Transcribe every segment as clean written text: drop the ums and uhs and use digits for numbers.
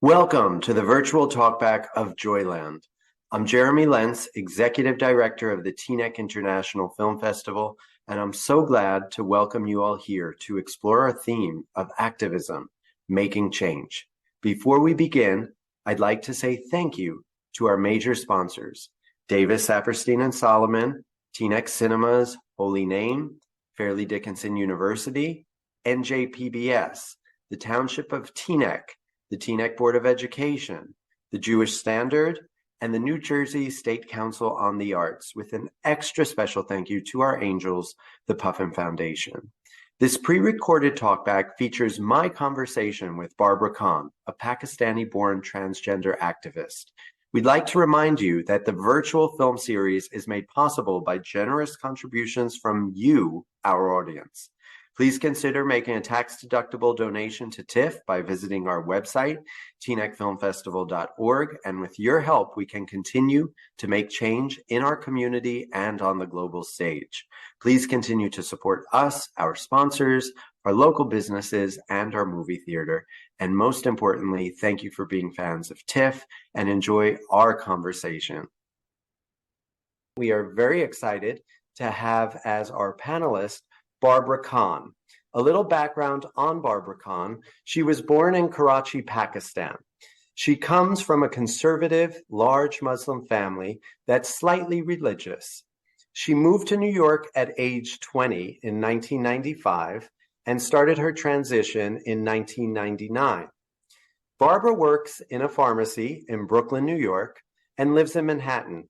Welcome to the virtual talkback of Joyland. I'm Jeremy Lentz, Executive Director of the TNEC International Film Festival, and I'm so glad to welcome you all here to explore our theme of activism, making change. Before we begin, I'd like to say thank you to our major sponsors, Davis Saperstein and Solomon, TNEC Cinemas, Holy Name, Fairleigh Dickinson University, NJPBS, the Township of TNEC, the TNEC Board of Education, the Jewish Standard, and the New Jersey State Council on the Arts, with an extra special thank you to our angels, the Puffin Foundation. This pre-recorded talkback features my conversation with Barbara Khan, a Pakistani-born transgender activist. We'd like to remind you that the virtual film series is made possible by generous contributions from you, our audience. Please consider making a tax-deductible donation to TIFF by visiting our website, tnecfilmfestival.org, and with your help, we can continue to make change in our community and on the global stage. Please continue to support us, our sponsors, our local businesses, and our movie theater. And most importantly, thank you for being fans of TIFF and enjoy our conversation. We are very excited to have as our panelist Barbara Khan. A little background on Barbara Khan. She was born in Karachi, Pakistan. She comes from a conservative, large Muslim family that's slightly religious. She moved to New York at age 20 in 1995 and started her transition in 1999. Barbara works in a pharmacy in Brooklyn, New York, and lives in Manhattan.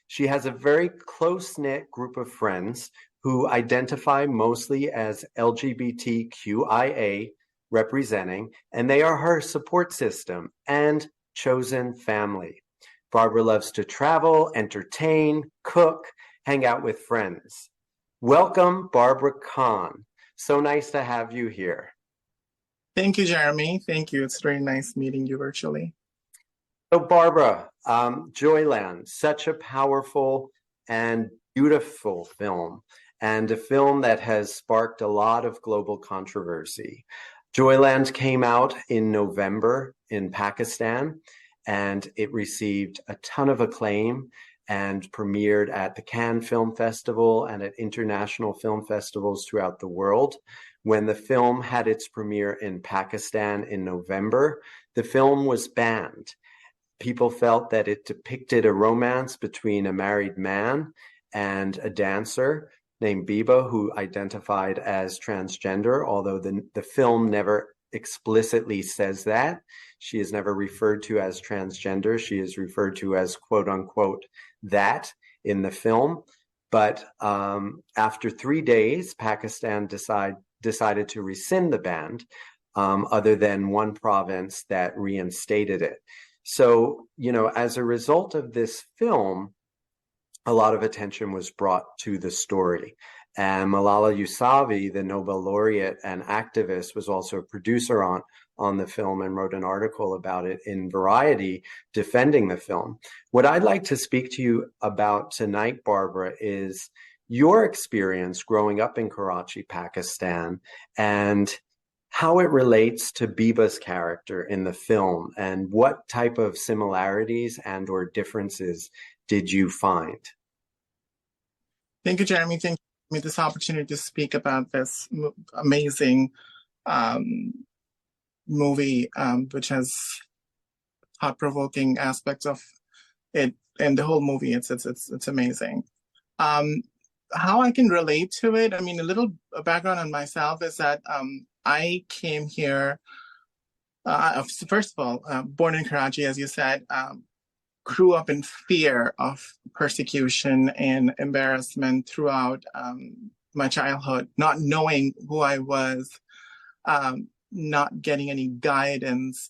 She has a very close-knit group of friends who identify mostly as LGBTQIA representing, and they are her support system and chosen family. Barbara loves to travel, entertain, cook, hang out with friends. Welcome, Barbara Khan. So nice to have you here. Thank you, Jeremy. Thank you. It's very nice meeting you virtually. So Barbara, Joyland, such a powerful and beautiful film, and a film that has sparked a lot of global controversy. Joyland came out in November in Pakistan, and it received a ton of acclaim and premiered at the Cannes Film Festival and at international film festivals throughout the world. When the film had its premiere in Pakistan in November, the film was banned. People felt that it depicted a romance between a married man and a dancer named Biba, who identified as transgender, although the film never explicitly says that. She is never referred to as transgender. She is referred to as quote unquote that in the film. But after 3 days, Pakistan decided to rescind the ban, other than one province that reinstated it. So, as a result of this film, a lot of attention was brought to the story. And Malala Yousafzai, the Nobel laureate and activist, was also a producer on the film and wrote an article about it in Variety defending the film. What I'd like to speak to you about tonight, Barbara, is your experience growing up in Karachi, Pakistan, and how it relates to Biba's character in the film, and what type of similarities and or differences did you find? Thank you, Jeremy. Thank you for me this opportunity to speak about this amazing movie, which has thought-provoking aspects of it, and the whole movie. It's amazing. How I can relate to it, a little background on myself is that I came here, first of all, born in Karachi, as you said, grew up in fear of persecution and embarrassment throughout my childhood, not knowing who I was, not getting any guidance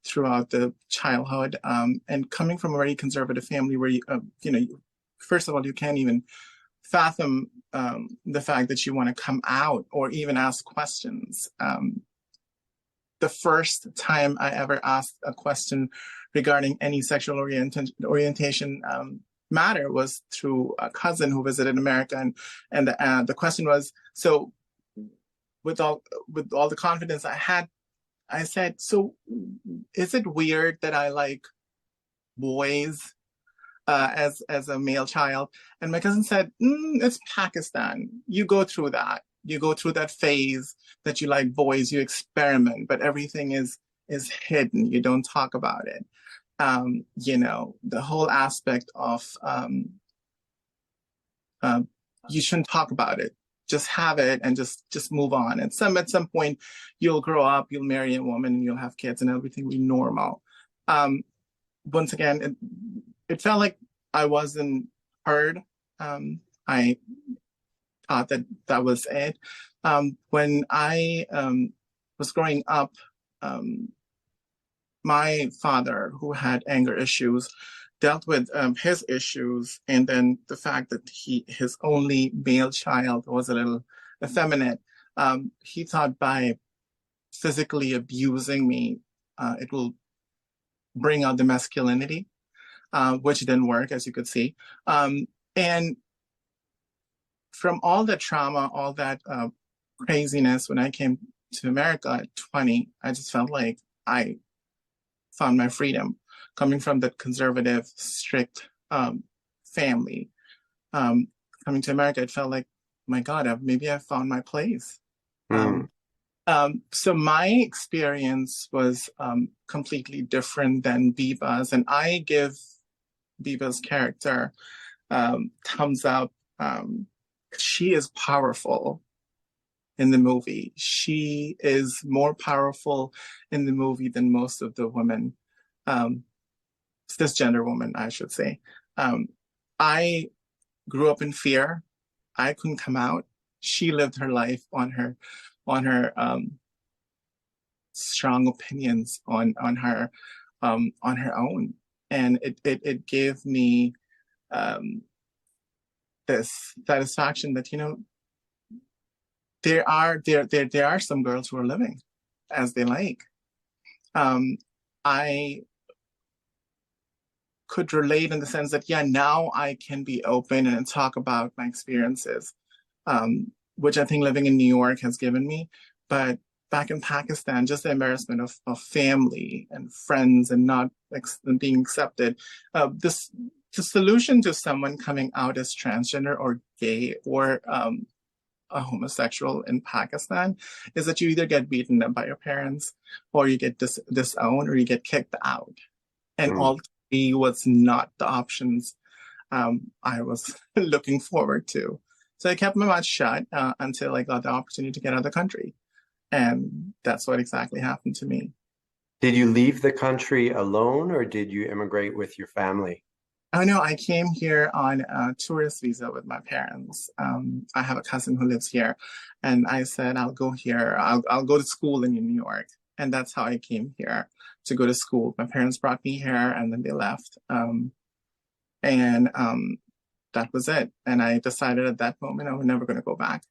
throughout the childhood, and coming from a very conservative family where first of all, you can't even fathom the fact that you want to come out or even ask questions. The first time I ever asked a question regarding any sexual orientation matter was through a cousin who visited America, and the question was, so with all the confidence I had I said, so is it weird that I like boys as a male child? And my cousin said, it's Pakistan. You go through that. You go through that phase that you like boys, you experiment, but everything is hidden. You don't talk about it. The whole aspect of you shouldn't talk about it. Just have it and just move on. And at some point, you'll grow up, you'll marry a woman, and you'll have kids, and everything will be normal. Once again, it felt like I wasn't heard. I thought that was it. When I was growing up, my father, who had anger issues, dealt with his issues, and then the fact that his only male child was a little effeminate. He thought by physically abusing me, it will bring out the masculinity, which didn't work, as you could see. And from all the trauma, all that craziness, when I came to America at 20, I just felt like I found my freedom. Coming from that conservative, strict family, coming to America, it felt like, my God, maybe I found my place. So my experience was completely different than Biba's, and I give Biba's character thumbs up. She is powerful in the movie. She is more powerful in the movie than most of the women. Cisgender woman, I should say. I grew up in fear. I couldn't come out. She lived her life on her strong opinions on her own, and it gave me this satisfaction that there are some girls who are living as they like. I could relate in the sense that, now I can be open and talk about my experiences, which I think living in New York has given me. But back in Pakistan, just the embarrassment of family and friends and not being accepted. The solution to someone coming out as transgender or gay or a homosexual in Pakistan is that you either get beaten up by your parents, or you get disowned, or you get kicked out. And all three was not the options I was looking forward to. So I kept my mouth shut until I got the opportunity to get out of the country. And that's what exactly happened to me. Did you leave the country alone, or did you immigrate with your family? Oh, no, I came here on a tourist visa with my parents. I have a cousin who lives here, and I said, I'll go here. I'll go to school in New York. And that's how I came here, to go to school. My parents brought me here, and then they left. That was it. And I decided at that moment I was never going to go back.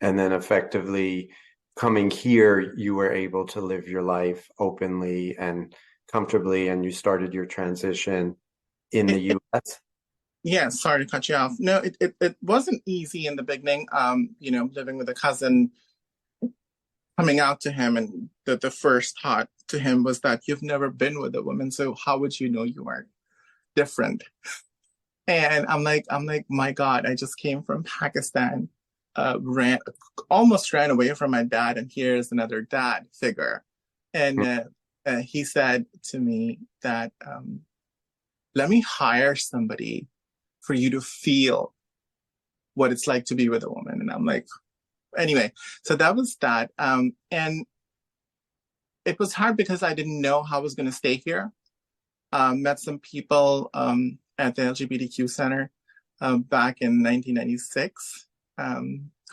And then effectively coming here, you were able to live your life openly and comfortably, and you started your transition in the U.S.? Yeah, sorry to cut you off. No, it wasn't easy in the beginning. Living with a cousin, coming out to him, and the first thought to him was that you've never been with a woman, so how would you know you are different? And I'm like, my God, I just came from Pakistan, almost ran away from my dad, and here's another dad figure. And he said to me that, let me hire somebody for you to feel what it's like to be with a woman. And I'm like, anyway, so that was that. And it was hard because I didn't know how I was going to stay here. Met some people at the LGBTQ Center back in 1996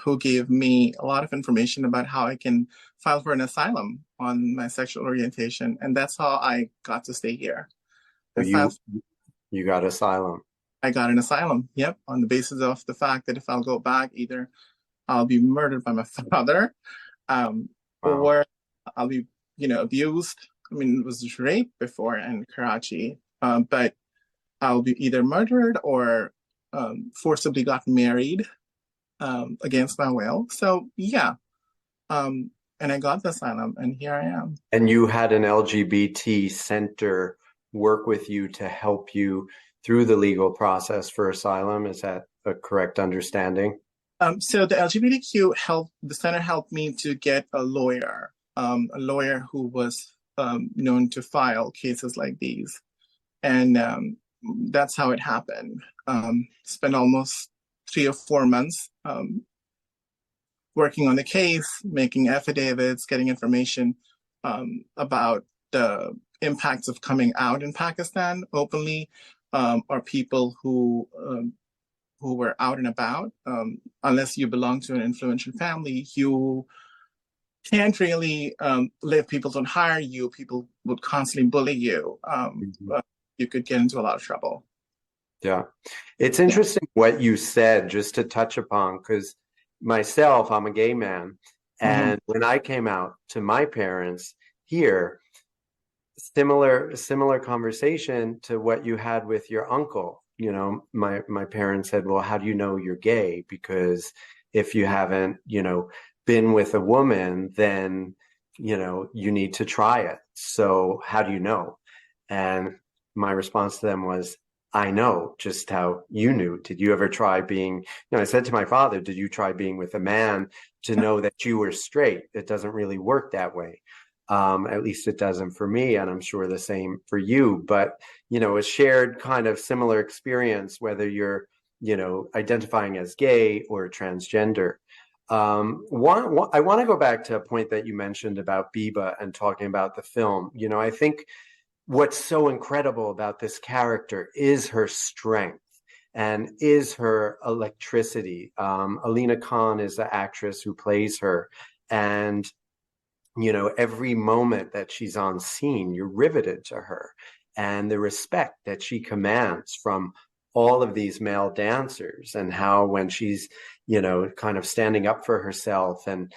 who gave me a lot of information about how I can file for an asylum on my sexual orientation. And that's how I got to stay here. So you got asylum. I got an asylum, yep, on the basis of the fact that if I'll go back, either I'll be murdered by my father, or I'll be, abused. I mean, it was rape before in Karachi, but I'll be either murdered or forcibly got married against my will. So yeah, and I got the asylum, and here I am. And you had an LGBT center work with you to help you through the legal process for asylum. Is that a correct understanding? So the LGBTQ the center helped me to get a lawyer who was known to file cases like these. And that's how it happened. Spent almost 3 or 4 months working on the case, making affidavits, getting information about the impacts of coming out in Pakistan openly, or people who were out and about. Unless you belong to an influential family, you can't really live. People don't hire you. People would constantly bully you. You could get into a lot of trouble. Yeah. It's interesting what you said, just to touch upon, because myself, I'm a gay man. And when I came out to my parents here, similar conversation to what you had with your uncle. You know, my parents said, well, how do you know you're gay? Because if you haven't, been with a woman, then, you need to try it. So how do you know? And my response to them was, I know just how you knew. Did you ever try being, I said to my father, did you try being with a man to know that you were straight? It doesn't really work that way. At least it doesn't for me, and I'm sure the same for you. But, a shared kind of similar experience, whether you're, identifying as gay or transgender. I want to go back to a point that you mentioned about Biba and talking about the film. I think what's so incredible about this character is her strength and is her electricity. Alina Khan is the actress who plays her. And every moment that she's on scene, you're riveted to her, and the respect that she commands from all of these male dancers, and how when she's, kind of standing up for herself and,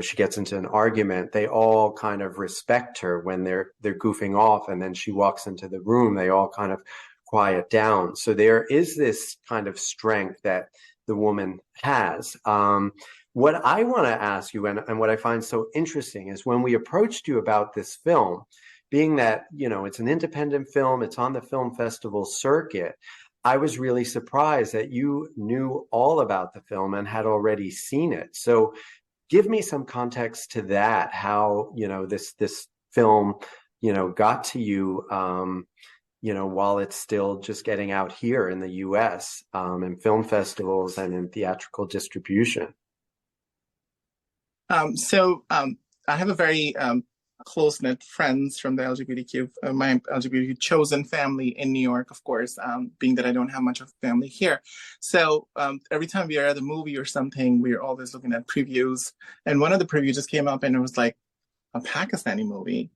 she gets into an argument, they all kind of respect her when they're goofing off. And then she walks into the room, they all kind of quiet down. So there is this kind of strength that the woman has. What I want to ask you, and what I find so interesting, is when we approached you about this film, being that, it's an independent film, it's on the film festival circuit, I was really surprised that you knew all about the film and had already seen it. So give me some context to that, how, this film, got to you, while it's still just getting out here in the US, in film festivals and in theatrical distribution. I have a very close-knit friends from the LGBTQ, my LGBTQ chosen family in New York, of course, being that I don't have much of a family here. So every time we are at a movie or something, we're always looking at previews. And one of the previews just came up and it was like a Pakistani movie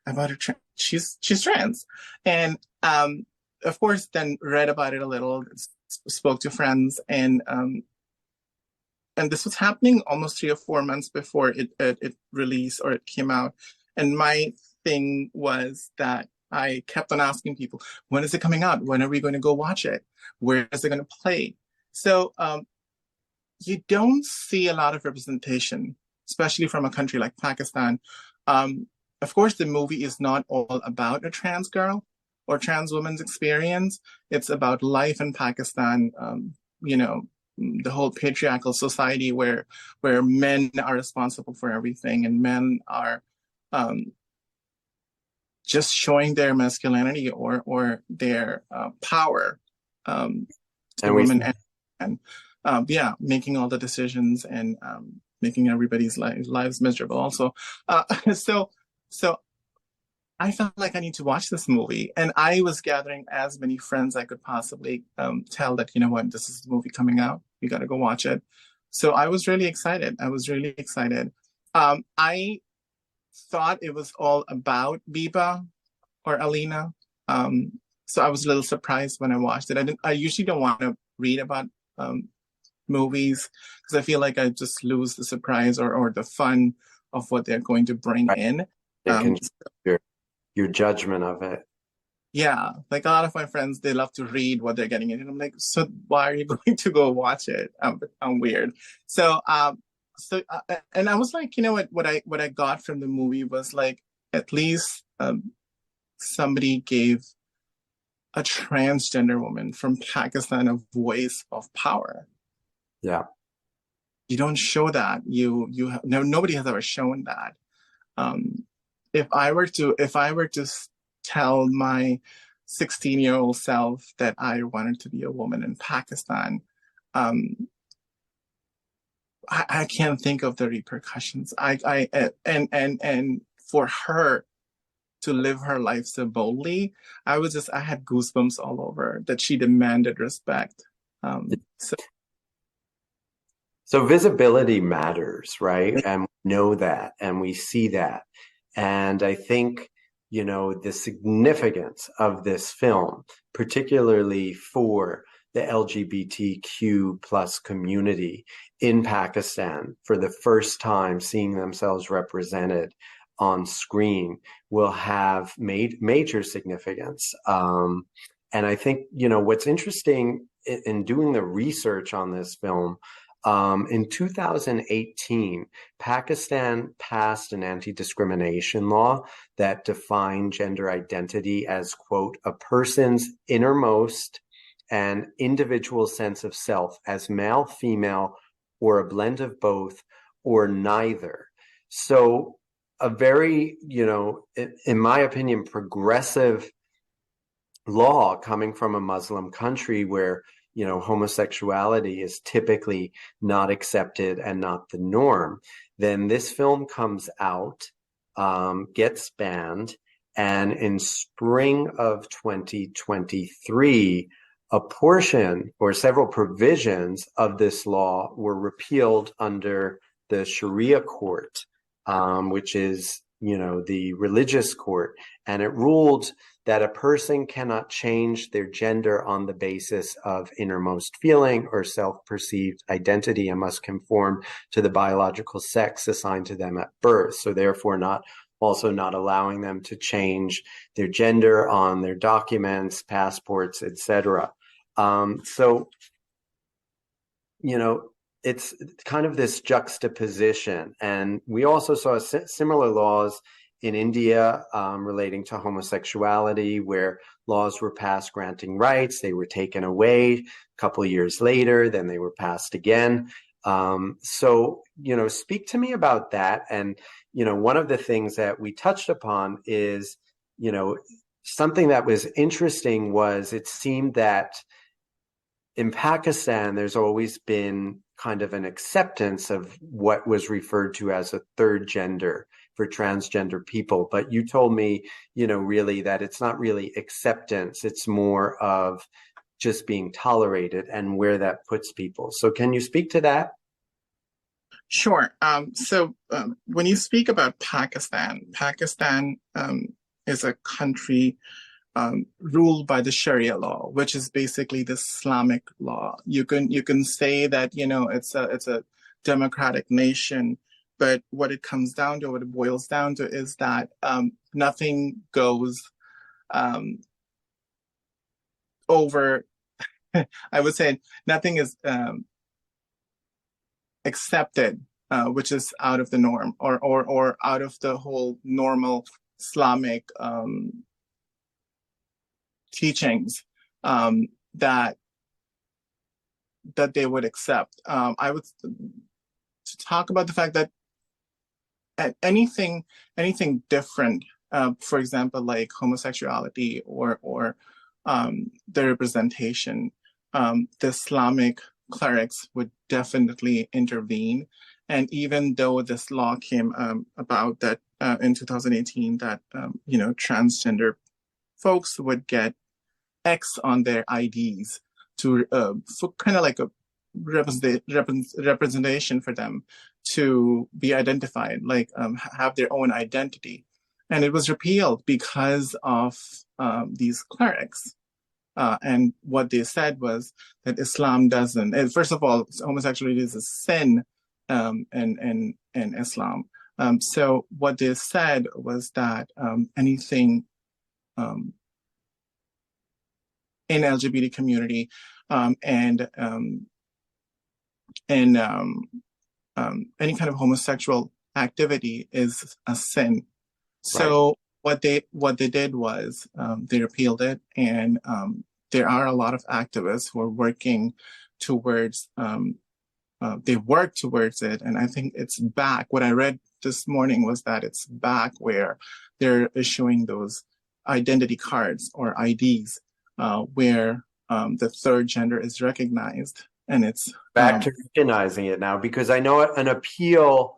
about she's trans. And of course, then read about it a little, spoke to friends, and this was happening almost 3 or 4 months before it released or it came out. And my thing was that I kept on asking people, when is it coming out? When are we going to go watch it? Where is it going to play? So you don't see a lot of representation, especially from a country like Pakistan. Of course, the movie is not all about a trans girl or trans woman's experience. It's about life in Pakistan, the whole patriarchal society where men are responsible for everything, and men are just showing their masculinity or their power to women, and making all the decisions and making everybody's lives miserable also. So I felt like I need to watch this movie, and I was gathering as many friends I could possibly tell that, this is the movie coming out. You got to go watch it. So I was really excited. I thought it was all about Biba or Alina. So I was a little surprised when I watched it. I usually don't want to read about movies because I feel like I just lose the surprise or the fun of what they're going to bring in. Your judgment of it. Yeah, like a lot of my friends, they love to read what they're getting into. And I'm like, so why are you going to go watch it? I'm weird. So And I was like, what I got from the movie was like, at least somebody gave a transgender woman from Pakistan a voice of power. Yeah. You don't show that. Nobody has ever shown that. Um, if I were to tell my 16-year-old self that I wanted to be a woman in Pakistan, I can't think of the repercussions. And for her to live her life so boldly, I had goosebumps all over that she demanded respect. So So visibility matters, right? And we know that, and we see that. And I think, the significance of this film, particularly for the LGBTQ plus community in Pakistan, for the first time seeing themselves represented on screen, will have major significance. And I think, what's interesting in doing the research on this film, in 2018, Pakistan passed an anti-discrimination law that defined gender identity as, quote, a person's innermost and individual sense of self as male, female, or a blend of both, or neither. So a very, in my opinion, progressive law coming from a Muslim country where homosexuality is typically not accepted and not the norm. Then this film comes out, gets banned, and in spring of 2023, a portion or several provisions of this law were repealed under the Sharia court, which is the religious court, and it ruled that a person cannot change their gender on the basis of innermost feeling or self-perceived identity and must conform to the biological sex assigned to them at birth. So therefore not allowing them to change their gender on their documents, passports, etc. So, it's kind of this juxtaposition. And we also saw similar laws in India relating to homosexuality, where laws were passed granting rights. They were taken away a couple of years later, then they were passed again. So, speak to me about that. And, one of the things that we touched upon is, something that was interesting was it seemed that in Pakistan, there's always been kind of an acceptance of what was referred to as a third gender for transgender people. But you told me, really that it's not really acceptance. It's more of just being tolerated and where that puts people. So can you speak to that? Sure. When you speak about Pakistan is a country ruled by the Sharia law, which is basically the Islamic law. You can say that it's a democratic nation, but what it comes down to, what it boils down to, is that nothing goes over. I would say nothing is accepted, which is out of the norm or out of the whole normal Islamic teachings that they would accept. I would to talk about the fact that anything different, for example, like homosexuality or the representation, the Islamic clerics would definitely intervene. And even though this law came about that in 2018, that transgender folks would get X on their IDs to for kind of like a representation for them to be identified, like have their own identity. And it was repealed because of these clerics. And what they said was that Islam doesn't. And first of all, homosexuality is a sin in Islam. So what they said was that anything in LGBT community and any kind of homosexual activity is a sin. So what they did was they repealed it, and there are a lot of activists who are working towards they work towards it, and I think it's back. What I read this morning was that it's back, where they're issuing those identity cards or IDs where the third gender is recognized, and it's back to recognizing it now, because I know an appeal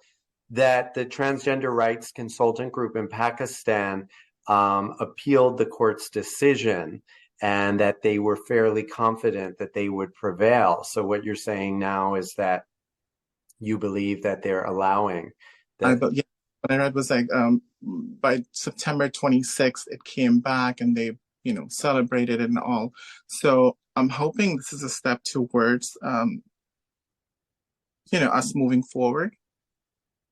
that the transgender rights consultant group in Pakistan appealed the court's decision, and that they were fairly confident that they would prevail. So what you're saying now is that you believe that they're allowing that. Yeah, what I read was like by September 26th, it came back, and they, celebrated it and all. So I'm hoping this is a step towards, us moving forward.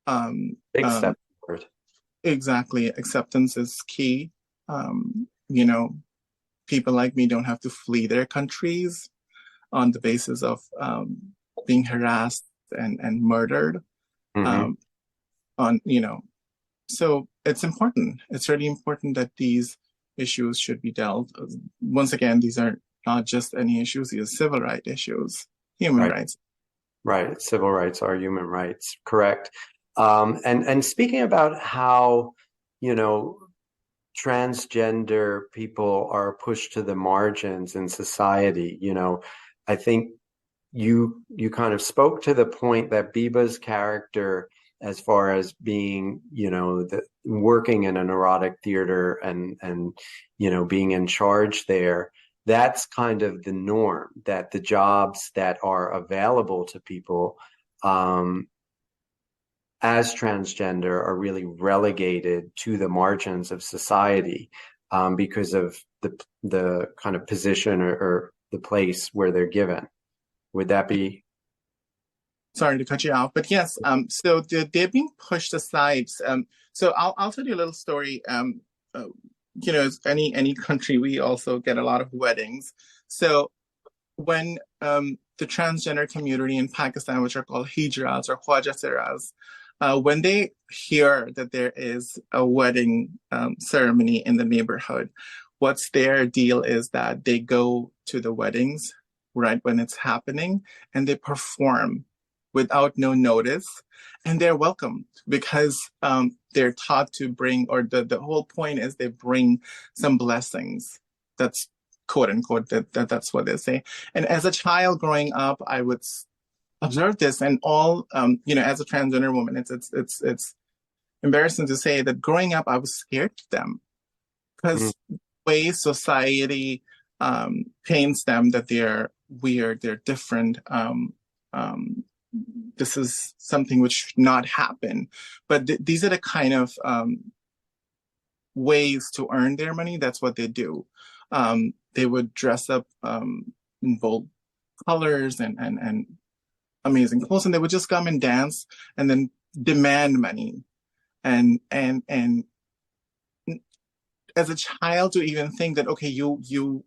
Big step forward. Exactly. Acceptance is key. People like me don't have to flee their countries on the basis of being harassed and murdered. So it's important. It's really important that these issues should be dealt. Once again, these are not just any issues, these are civil rights issues, human rights. Right. Civil rights are human rights. Correct. And speaking about how, transgender people are pushed to the margins in society, I think you kind of spoke to the point that Biba's character, as far as being, working in an erotic theater and being in charge there, that's kind of the norm, that the jobs that are available to people as transgender are really relegated to the margins of society because of the kind of position or the place where they're given. Would that be? Sorry to cut you off, but yes. So they're being pushed aside. So I'll tell you a little story. As any country, we also get a lot of weddings. So when the transgender community in Pakistan, which are called hijras or khwajaseras, when they hear that there is a wedding ceremony in the neighborhood, what's their deal is that they go to the weddings right when it's happening, and they perform without no notice, and they're welcomed because they're taught to bring, or the whole point is they bring some blessings. That's quote unquote, that's what they say. And as a child growing up, I would observe this, and all, as a transgender woman, it's embarrassing to say that growing up, I was scared of them because the way society paints them, that they're weird, they're different. This is something which should not happen. But these are the kind of ways to earn their money. That's what they do. They would dress up in bold colors and amazing clothes, and they would just come and dance and then demand money. And as a child, to even think that, okay, you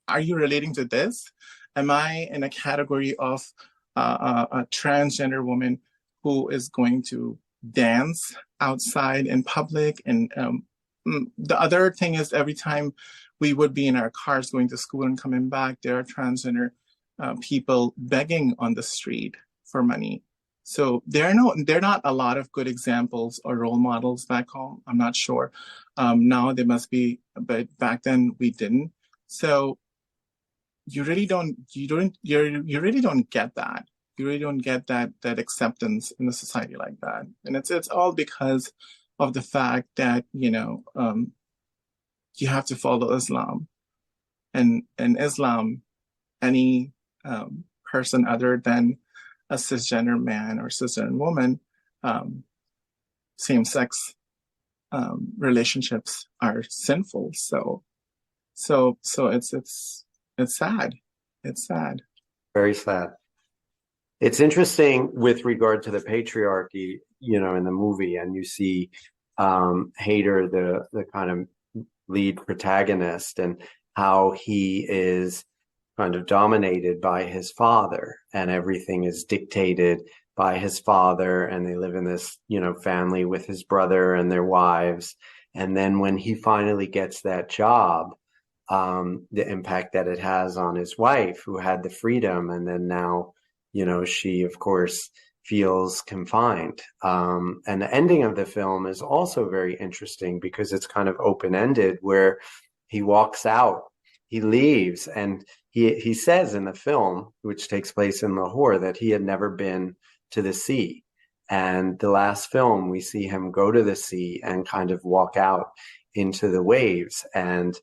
are you relating to this? Am I in a category of a transgender woman who is going to dance outside in public? And the other thing is, every time we would be in our cars going to school and coming back, there are transgender people begging on the street for money. So there are not a lot of good examples or role models back home. I'm not sure. Now there must be, but back then we didn't. So you really don't get that. You really don't get that acceptance in a society like that. And it's all because of the fact that, you have to follow Islam. And in Islam, any person other than a cisgender man or cisgender woman, same-sex relationships are sinful. So it's sad. It's sad. Very sad. It's interesting with regard to the patriarchy, in the movie, and you see Haider, the kind of lead protagonist, and how he is kind of dominated by his father, and everything is dictated by his father, and they live in this, family with his brother and their wives. And then when he finally gets that job, the impact that it has on his wife, who had the freedom, and then now, she, of course, feels confined. And the ending of the film is also very interesting because it's kind of open-ended, where he walks out, he leaves, and he says in the film, which takes place in Lahore, that he had never been to the sea. And the last film, we see him go to the sea and kind of walk out into the waves. And,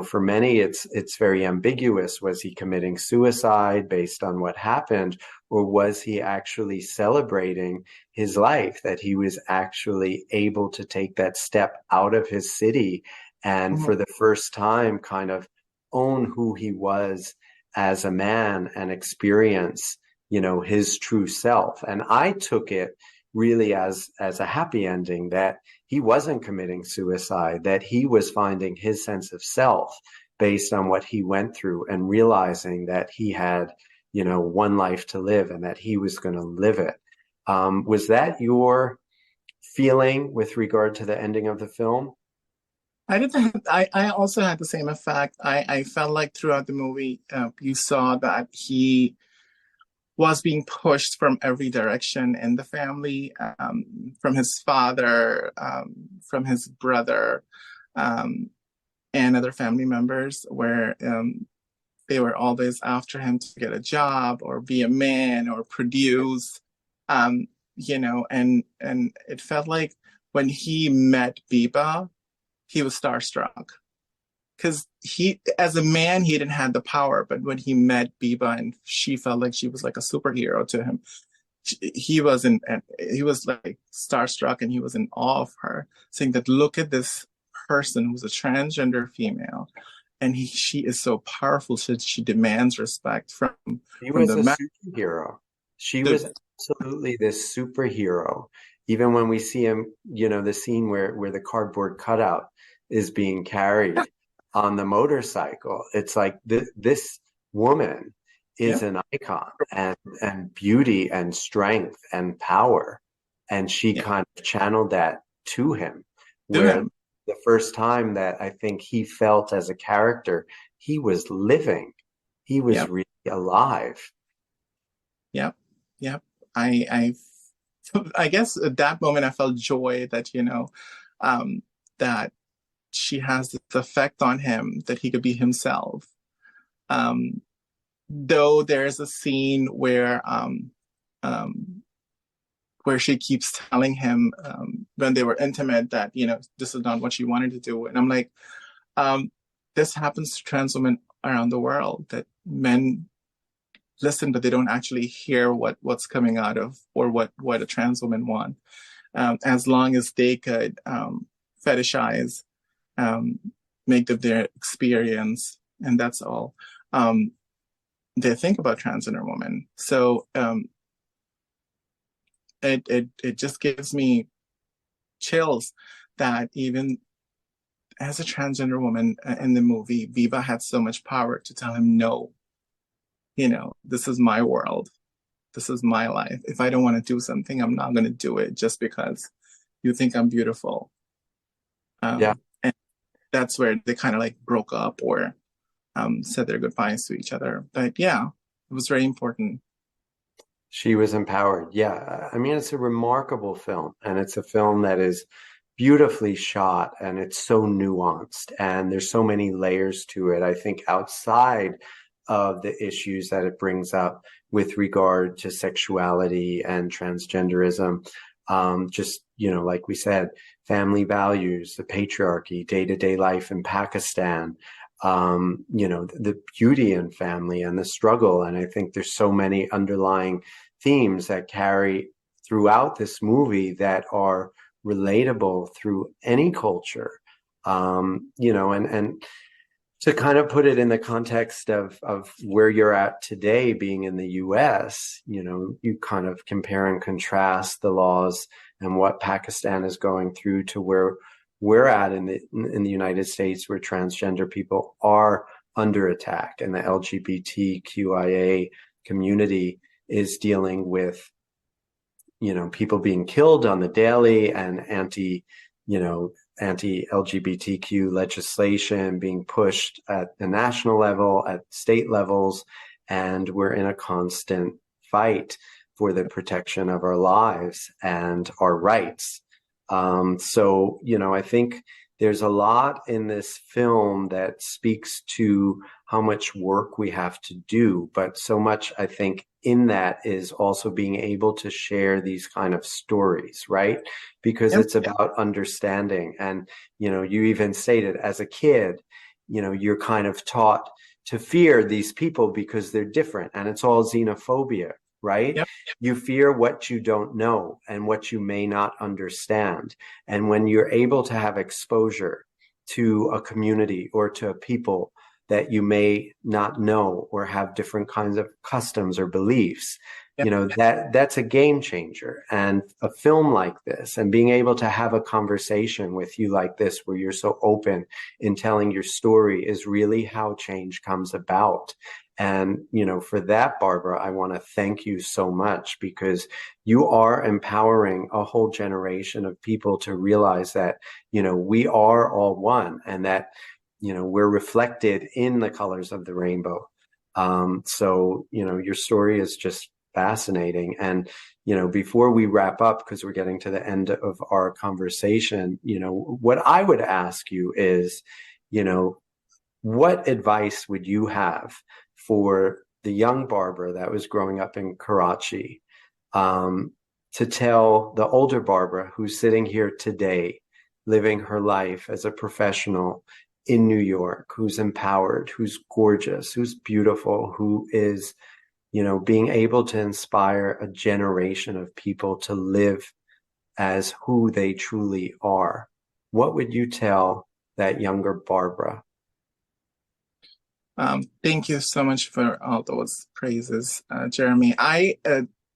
for many, it's very ambiguous. Was he committing suicide based on what happened? Or was he actually celebrating his life, that he was actually able to take that step out of his city and for the first time kind of own who he was as a man and experience, his true self? And I took it really as a happy ending, that he wasn't committing suicide, that he was finding his sense of self based on what he went through and realizing that he had, one life to live and that he was going to live it. Was that your feeling with regard to the ending of the film? I also had the same effect. I felt like throughout the movie, you saw that he was being pushed from every direction in the family, from his father, from his brother, and other family members, where they were always after him to get a job or be a man or produce, and it felt like when he met Biba, he was starstruck. Because as a man, he didn't have the power, but when he met Biba and she felt like she was like a superhero to him, he was like starstruck, and he was in awe of her, saying that, look at this person who's a transgender female, and she is so powerful. She demands respect from the superhero. She was absolutely this superhero. Even when we see him, the scene where the cardboard cutout is being carried on the motorcycle, it's like this woman is an icon and beauty and strength and power, and she kind of channeled that to him, where the first time that I think he felt as a character, he was living, he was really alive. I guess at that moment I felt joy that that she has this effect on him, that he could be himself. Though there's a scene where she keeps telling him, when they were intimate, that this is not what she wanted to do, and I'm like, this happens to trans women around the world, that men listen, but they don't actually hear what's coming out of, or what a trans woman want, as long as they could fetishize, make up their experience, and that's all they think about transgender women. So it just gives me chills that even as a transgender woman in the movie, Biba had so much power to tell him, no, this is my world, this is my life. If I don't want to do something, I'm not going to do it just because you think I'm beautiful. And that's where they kind of like broke up, or said their goodbyes to each other. But it was very important. She was empowered. Yeah. I mean, it's a remarkable film, and it's a film that is beautifully shot, and it's so nuanced, and there's so many layers to it. I think outside of the issues that it brings up with regard to sexuality and transgenderism, just, like we said, family values, the patriarchy, day-to-day life in Pakistan, the beauty in family and the struggle. And I think there's so many underlying themes that carry throughout this movie that are relatable through any culture, and to kind of put it in the context of where you're at today, being in the US, you kind of compare and contrast the laws and what Pakistan is going through to where we're at in the United States, where transgender people are under attack, and the LGBTQIA community is dealing with, people being killed on the daily, and anti-LGBTQ legislation being pushed at the national level, at state levels, and we're in a constant fight for the protection of our lives and our rights. So, I think there's a lot in this film that speaks to how much work we have to do, but so much, I think, in that is also being able to share these kind of stories, right? Because it's about understanding. And, you even stated as a kid, you're kind of taught to fear these people because they're different, and it's all xenophobia, right? Yep. You fear what you don't know and what you may not understand. And when you're able to have exposure to a community or to a people that you may not know or have different kinds of customs or beliefs, that's a game changer. And a film like this, and being able to have a conversation with you like this, where you're so open in telling your story, is really how change comes about. And, for that, Barbara, I want to thank you so much, because you are empowering a whole generation of people to realize that, we are all one, and that, we're reflected in the colors of the rainbow. So, your story is just fascinating. And, before we wrap up, because we're getting to the end of our conversation, what I would ask you is, what advice would you have for the young Barbara that was growing up in Karachi, to tell the older Barbara who's sitting here today, living her life as a professional in New York, who's empowered, who's gorgeous, who's beautiful, who is, being able to inspire a generation of people to live as who they truly are? What would you tell that younger Barbara? Thank you so much for all those praises, Jeremy. I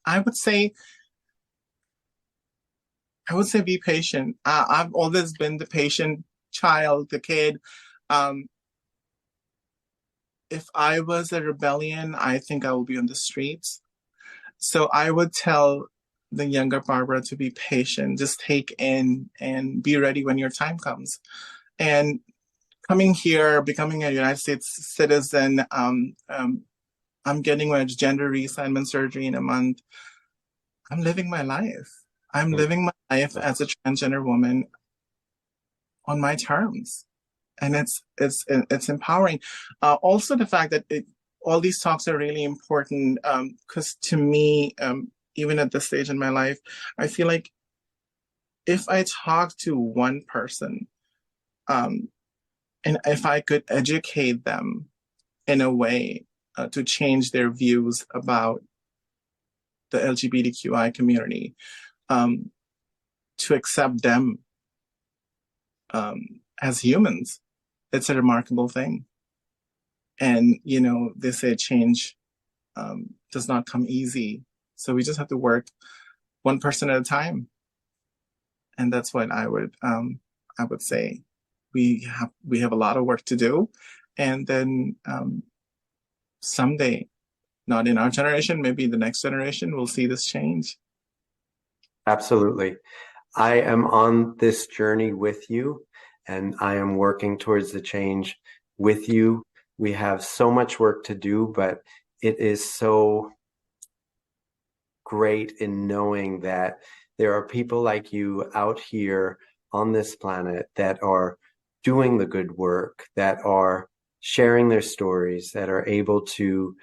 would say be patient. I've always been the patient child, the kid. If I was a rebellion, I think I will be on the streets. So I would tell the younger Barbara to be patient, just take in and be ready when your time comes. And coming here, becoming a United States citizen, I'm getting my gender reassignment surgery in a month. I'm living my life. I'm living my life as a transgender woman on my terms. And it's empowering. Also, the fact that all these talks are really important, because to me, even at this stage in my life, I feel like if I talk to one person, and if I could educate them in a way to change their views about the LGBTQI community, to accept them as humans, it's a remarkable thing. And, they say change does not come easy. So we just have to work one person at a time. And that's what I would say. We have a lot of work to do. And then someday, not in our generation, maybe the next generation, will see this change. Absolutely. I am on this journey with you, and I am working towards the change with you. We have so much work to do, but it is so great in knowing that there are people like you out here on this planet that are doing the good work, that are sharing their stories, that are able to,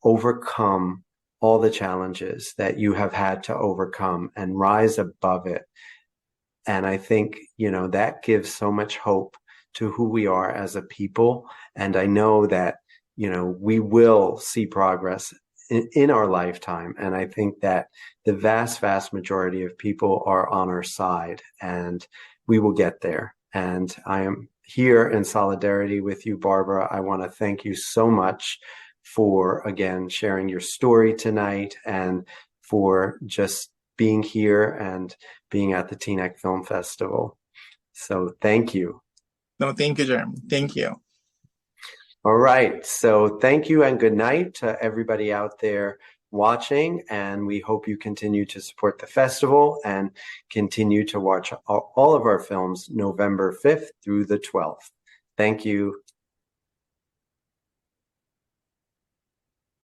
overcome all the challenges that you have had to overcome and rise above it. And I think, that gives so much hope to who we are as a people. And I know that, we will see progress in our lifetime. And I think that the vast, vast majority of people are on our side, and we will get there. And I am here in solidarity with you, Barbara. I want to thank you so much for, again, sharing your story tonight, and for just being here and being at the Teaneck Film Festival. So thank you. No, thank you, Jeremy. Thank you. All right. So thank you and good night to everybody out there watching. And we hope you continue to support the festival and continue to watch all of our films November 5th through the 12th. Thank you